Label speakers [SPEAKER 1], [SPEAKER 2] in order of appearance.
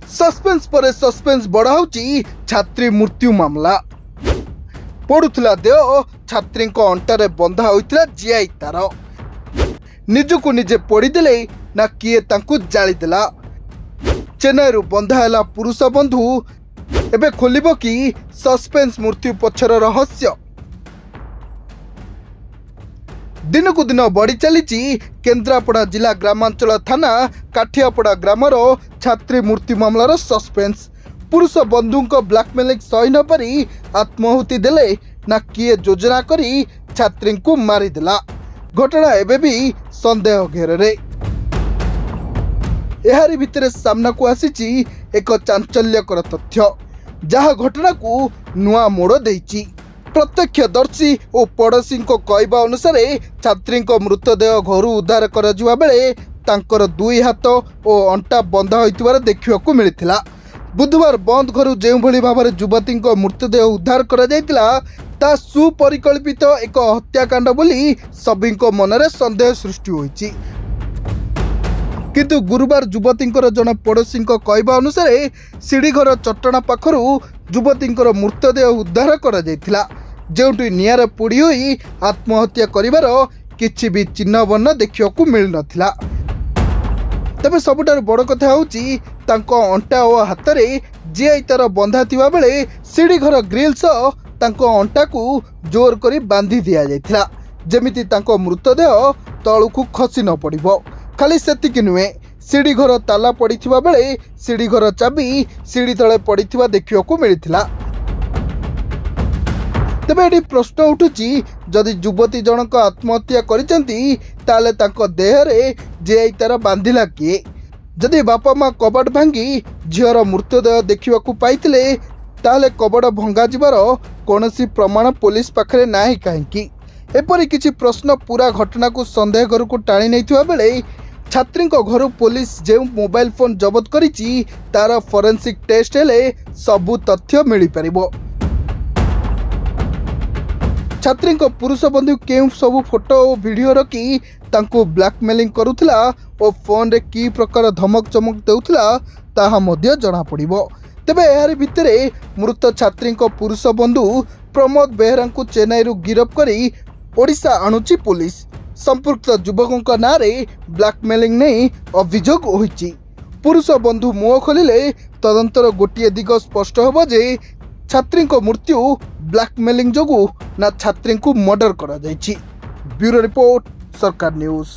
[SPEAKER 1] Suspense पर suspense बढ़ाऊची छात्री मृत्यु मामला। पड़ुला देह छात्री अंटारे बंधा होता जीआई तार निजकु निजे पड़ीदेले ना किए तांकु जालीदेला। चेन्नई बंधा है पुरुष बंधु एबे खोलिबो कि सस्पेंस मृत्यु पछर रहस्य। दिनकु दिन बढ़ी चली केन्द्रापड़ा जिला ग्रामांचल थाना काठियापड़ा ग्रामर छात्री मृत्यु मामलार सस्पेंस। पुरुष बंधु ब्लैकमेलिंग सही न पारी आत्माहुति देले ना किए योजना करी छात्री को मारिदेला। घटना एबे भी संदेह घेरे। एहारी भितरे सामना को आसीची एक चांचल्यकर तथ्य जहा घटना को नुआ मोड़ देइची। प्रत्यक्षदर्शी और पड़ोशी कहवा अनुसार छात्री मृतदेह घर उद्धार करा बेले तांकर दुई हाथ और अंटा बंधा होइतिबार देखिबाकू मिलिथिला। बुधवार बंद घर जो भाव में युवती मृतदेह उद्धार करा जायतिला ता सुपरिकल्पित एक हत्याकांड बोली सभी मनरे संदेह सृष्टि होइची। किंतु गुरुवार युवती जन पड़ोशी कहवा अनुसार सीढ़ीघर चट्टाण पाखरु युवती मृतदेह उद्धार करा जायतिला जोंटि निआरे पोड़ी होई आत्महत्या करिवार किछि भी चिन्ह वर्ण देखिबाकू मिल नथिला। तबे सबुठार बड़ कथा होउची तांको अंटा और हाथ में जीआई तार बंधा थिबा बेले सीढ़ी घर ग्रिल सह तांको अंटा को जोर करी बांधी दिया जायथिला जेमिति तांको मृतदेह तळुकू खसी न पड़िबो। खाली सेतिक नुहे सीढ़ी घर ताला पड़िथिबा बेले सीढ़ी घर चाबी सीढ़ी तले पड़िथिबा देखिबाकू मिलिथिला। तेबे एटी प्रश्न उठुची जदि युवती जनक आत्महत्या करिसेंती ताले तांको देहरे जीआई तार बांधिला किए। जदि बापा माँ कबाड़ भांगी झीर मृतदेह देखिबाकू पाइथिले ताले कबाड़ भंगा जिबार कौनसी प्रमाण पुलिस पाखरे नाही काहेकि। एपरि किछि प्रश्न पूरा घटना को संदेह घर को टाणी नैथिबा बेले छात्री घर पुलिस जो मोबाइल फोन जबत करिछि तार फोरेंसिक टेस्ट हेले सबु तथ्य मिली परिबो। छात्री पुरुष बंधु केउ सबु फोटो और वीडियो रखी तांको ब्लैकमेलिंग करुथिला और फोन रे की प्रकार धमक चमक देउथिला ताहा मध्य जणा पड़िबो। तेबे एहारी भितरे मृत छात्री पुरुष बंधु प्रमोद बेहरा को चेन्नई गिरफ करी ओडिशा आणुची पुलिस। संपुक्त युवकों नारे ब्लैकमेलिंग नहीं अभियोग होइची। पुरुष बंधु मुह खोलिले तदंतर गोटे दिग स्पष्ट होबो जे छात्री मृत्यु ब्लैकमेलिंग जोगु ना छात्री को मर्डर करा जायछि। ब्यूरो रिपोर्ट सरकार न्यूज।